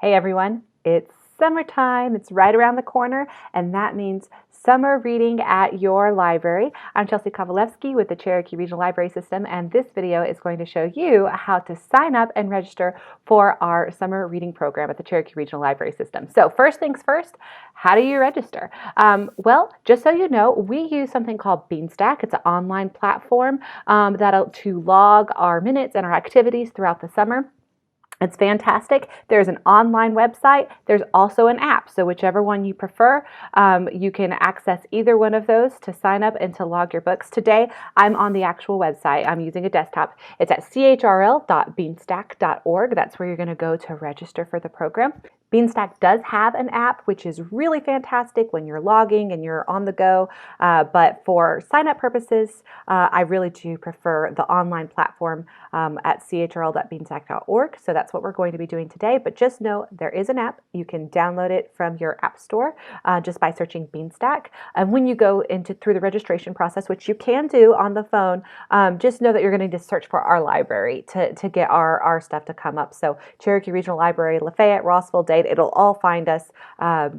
Hey everyone, it's summertime. It's right around the corner, and that means summer reading at your library. I'm Chelsea Kovalevsky with the Cherokee Regional Library System, and this video is going to show you how to sign up and register for our summer reading program at the Cherokee Regional Library System. So first things first, how do you register? Well, just so you know, we use something called Beanstack. It's an online platform to log our minutes and our activities throughout the summer. It's fantastic. There's an online website. There's also an app. So whichever one you prefer, you can access either one of those to sign up and to log your books. Today, I'm on the actual website. I'm using a desktop. It's at chrl.beanstack.org. That's where you're going to go to register for the program. Beanstack does have an app, which is really fantastic when you're logging and you're on the go. But for sign-up purposes, I really do prefer the online platform at chrl.beanstack.org. So that's what we're going to be doing today. But just know there is an app. You can download it from your app store just by searching Beanstack. And when you go through the registration process, which you can do on the phone, just know that you're going to need to search for our library to get our stuff to come up. So Cherokee Regional Library, Lafayette, Rossville, Dade, it'll all find us.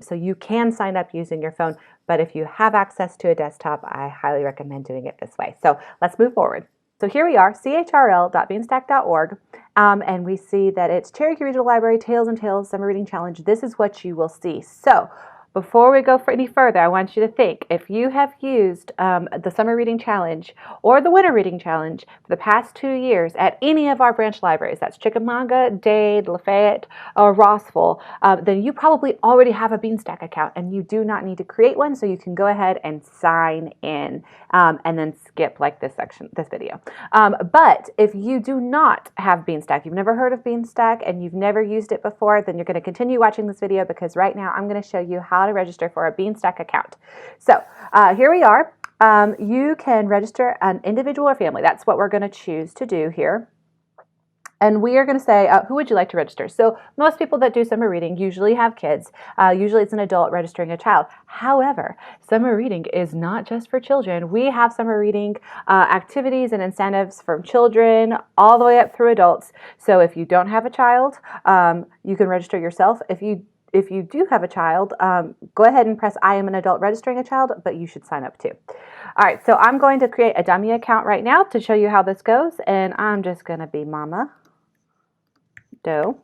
So you can sign up using your phone. But if you have access to a desktop, I highly recommend doing it this way. So let's move forward. So here we are, chrl.beanstack.org, and we see that it's Cherokee Regional Library Tales and Tales Summer Reading Challenge. This is what you will see. So before we go any further, I want you to think, if you have used the Summer Reading Challenge or the Winter Reading Challenge for the past 2 years at any of our branch libraries, that's Chickamauga, Dade, Lafayette, or Rossville, then you probably already have a Beanstack account and you do not need to create one, so you can go ahead and sign in and then skip like this video. But if you do not have Beanstack, you've never heard of Beanstack and you've never used it before, then you're going to continue watching this video, because right now I'm going to show you how to register for a Beanstack account. So here we are. You can register an individual or family. That's what we're going to choose to do here. And we are going to say, who would you like to register? So most people that do summer reading usually have kids. Usually it's an adult registering a child. However, summer reading is not just for children. We have summer reading activities and incentives from children all the way up through adults. So if you don't have a child, you can register yourself. If you do have a child, go ahead and press I am an adult registering a child, but you should sign up too. All right, so I'm going to create a dummy account right now to show you how this goes, and I'm just going to be Mama Doe.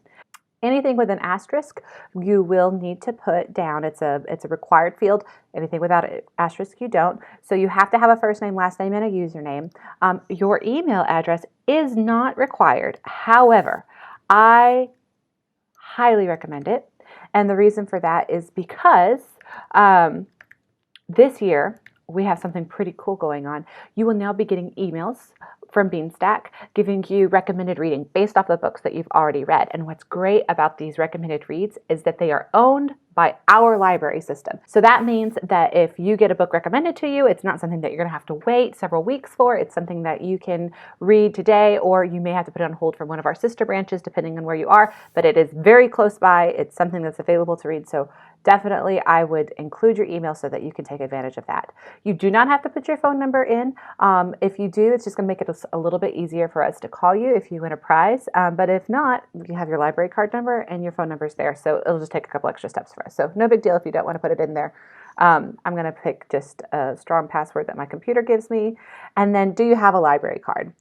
Anything with an asterisk, you will need to put down. It's a required field. Anything without an asterisk, you don't. So you have to have a first name, last name, and a username. Your email address is not required. However, I highly recommend it. And the reason for that is because this year we have something pretty cool going on. You will now be getting emails from Beanstack giving you recommended reading based off the books that you've already read. And what's great about these recommended reads is that they are owned by our library system. So that means that if you get a book recommended to you, it's not something that you're going to have to wait several weeks for. It's something that you can read today, or you may have to put it on hold from one of our sister branches, depending on where you are, but it is very close by. It's something that's available to read. So definitely I would include your email so that you can take advantage of that. You do not have to put your phone number in. If you do, it's just going to make it a little bit easier for us to call you if you win a prize. But if not, you have your library card number and your phone number's there. So it'll just take a couple extra steps for us. So no big deal if you don't want to put it in there. I'm going to pick just a strong password that my computer gives me. And then, do you have a library card?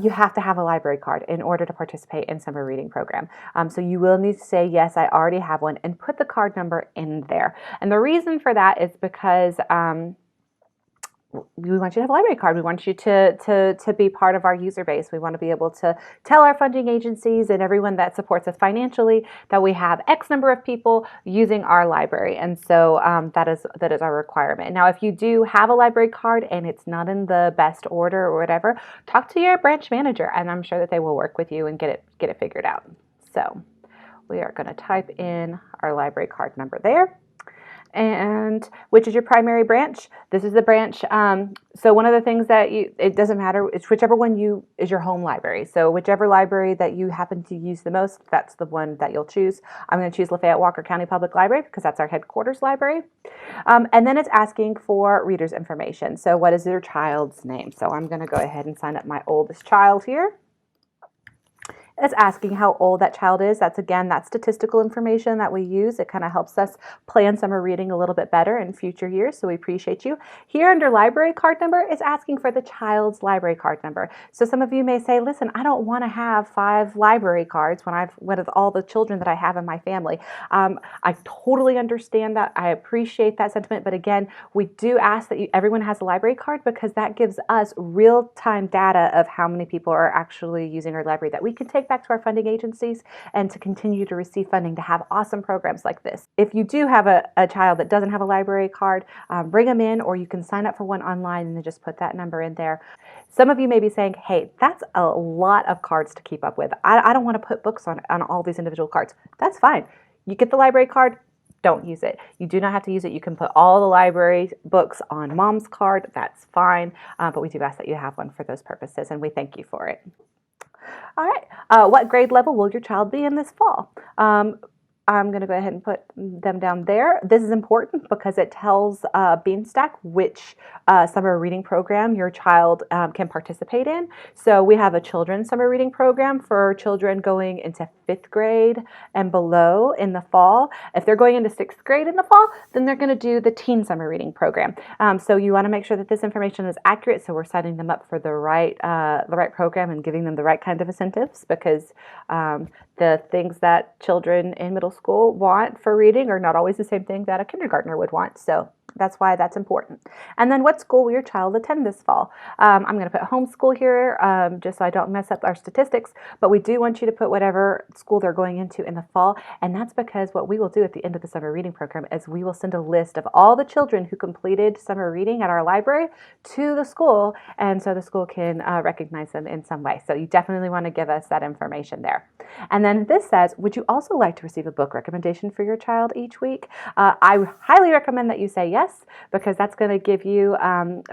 You have to have a library card in order to participate in summer reading program. So you will need to say, yes, I already have one, and put the card number in there. And the reason for that is because we want you to have a library card. We want you to be part of our user base. We want to be able to tell our funding agencies and everyone that supports us financially that we have X number of people using our library. And so that is our requirement. Now, if you do have a library card and it's not in the best order or whatever, talk to your branch manager, and I'm sure that they will work with you and get it figured out. So we are going to type in our library card number there. And which is your primary branch? This is the branch. So one of the things that it doesn't matter, it's whichever one is your home library. So whichever library that you happen to use the most, that's the one that you'll choose. I'm going to choose Lafayette Walker County Public Library because that's our headquarters library. And then it's asking for reader's information. So what is your child's name? So I'm going to go ahead and sign up my oldest child here. It's asking how old that child is. That's statistical information that we use. It kind of helps us plan summer reading a little bit better in future years, so we appreciate you. Here under library card number is asking for the child's library card number. So some of you may say, listen, I don't want to have 5 library cards with all the children that I have in my family. I totally understand that. I appreciate that sentiment, but again, we do ask that everyone has a library card because that gives us real-time data of how many people are actually using our library that we can take back to our funding agencies and to continue to receive funding to have awesome programs like this. If you do have a child that doesn't have a library card, bring them in, or you can sign up for one online and then just put that number in there. Some of you may be saying, hey, that's a lot of cards to keep up with. I don't want to put books on all these individual cards. That's fine. You get the library card, don't use it. You do not have to use it. You can put all the library books on mom's card. That's fine. But we do ask that you have one for those purposes, and we thank you for it. All right. What grade level will your child be in this fall? I'm going to go ahead and put them down there. This is important because it tells Beanstack which summer reading program your child can participate in. So we have a children's summer reading program for children going into 5th grade and below in the fall. If they're going into 6th grade in the fall, then they're going to do the teen summer reading program. So you want to make sure that this information is accurate, so we're setting them up for the right program and giving them the right kind of incentives, because the things that children in middle school want for reading are not always the same thing that a kindergartner would want. So that's why that's important. And then what school will your child attend this fall? I'm going to put homeschool here just so I don't mess up our statistics, but we do want you to put whatever school they're going into in the fall. And that's because what we will do at the end of the summer reading program is we will send a list of all the children who completed summer reading at our library to the school, and so the school can recognize them in some way. So you definitely want to give us that information there. And then this says, would you also like to receive a book recommendation for your child each week? I highly recommend that you say yes, because that's going to give you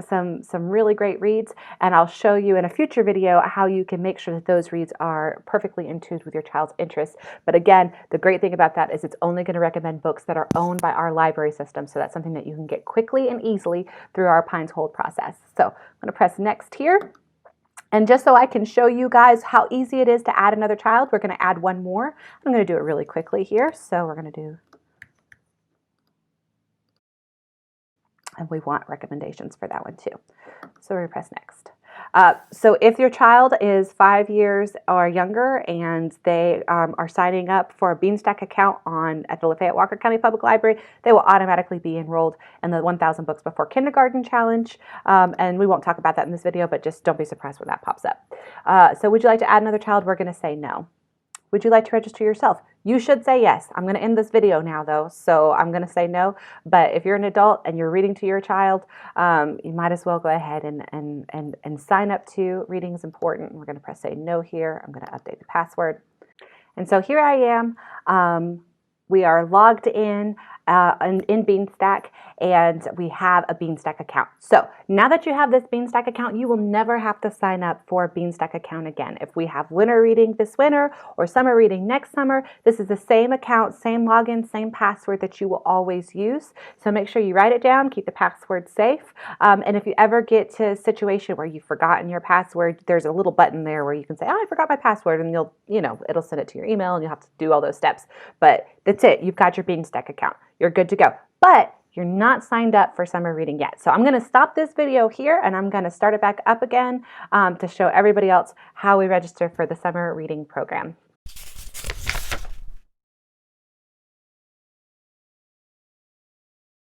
some really great reads, and I'll show you in a future video how you can make sure that those reads are perfectly in tune with your child's interests. But again, the great thing about that is it's only going to recommend books that are owned by our library system, so that's something that you can get quickly and easily through our Pines Hold process. So I'm going to press next here. And just so I can show you guys how easy it is to add another child, we're going to add one more. I'm going to do it really quickly here. So we're going to do, and we want recommendations for that one too. So we're going to press next. So if your child is 5 years or younger and they are signing up for a Beanstack account at the Lafayette Walker County Public Library, they will automatically be enrolled in the 1,000 Books Before Kindergarten Challenge. And we won't talk about that in this video, but just don't be surprised when that pops up. So would you like to add another child? We're going to say no. Would you like to register yourself? You should say yes. I'm going to end this video now though, so I'm going to say no. But if you're an adult and you're reading to your child, you might as well go ahead and sign up to Reading is Important. We're going to press say no here. I'm going to update the password. And so here I am. We are logged in Beanstack, and we have a Beanstack account. So now that you have this Beanstack account, you will never have to sign up for a Beanstack account again. If we have winter reading this winter or summer reading next summer, this is the same account, same login, same password that you will always use. So make sure you write it down, keep the password safe. And if you ever get to a situation where you've forgotten your password, there's a little button there where you can say, oh, I forgot my password, and it'll send it to your email and you'll have to do all those steps. But that's it. You've got your Beanstack account. You're good to go. But you're not signed up for summer reading yet. So I'm going to stop this video here, and I'm going to start it back up again to show everybody else how we register for the summer reading program.